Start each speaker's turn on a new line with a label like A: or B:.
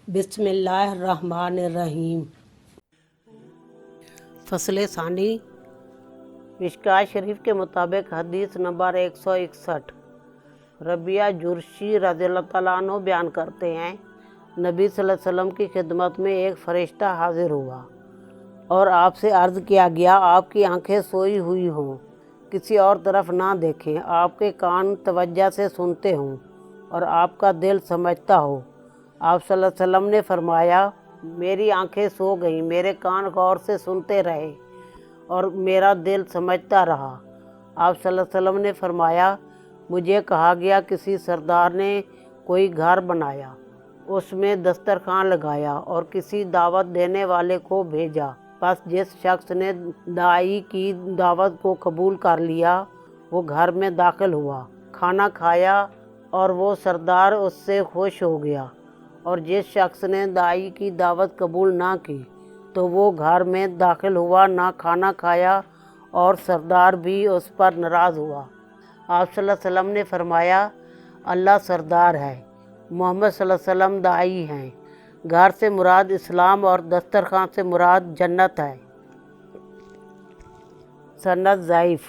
A: بسم اللہ الرحمن الرحیم۔ فصل ثانی، مشکوٰۃ شریف کے مطابق حدیث نمبر 161۔ ربیعہ جرشی رضی اللہ تعالیٰ عنہ بیان کرتے ہیں، نبی صلی اللہ علیہ وسلم کی خدمت میں ایک فرشتہ حاضر ہوا اور آپ سے عرض کیا گیا، آپ کی آنکھیں سوئی ہوئی ہوں، کسی اور طرف نہ دیکھیں، آپ کے کان توجہ سے سنتے ہوں اور آپ کا دل سمجھتا ہو۔ آپ صلی اللہ علیہ وسلم نے فرمایا، میری آنکھیں سو گئیں، میرے کان غور سے سنتے رہے اور میرا دل سمجھتا رہا۔ آپ صلی اللہ علیہ وسلم نے فرمایا، مجھے کہا گیا کسی سردار نے کوئی گھر بنایا، اس میں دسترخوان لگایا اور کسی دعوت دینے والے کو بھیجا، بس جس شخص نے داعی کی دعوت کو قبول کر لیا وہ گھر میں داخل ہوا، کھانا کھایا اور وہ سردار اس سے خوش ہو گیا، اور جس شخص نے داعی کی دعوت قبول نہ کی تو وہ گھر میں داخل ہوا، نہ کھانا کھایا اور سردار بھی اس پر ناراض ہوا۔ آپ صلی اللہ علیہ وسلم نے فرمایا، اللہ سردار ہے، محمد صلی اللہ علیہ وسلم داعی ہیں، گھر سے مراد اسلام اور دسترخوان سے مراد جنت ہے۔ سند ضعیف۔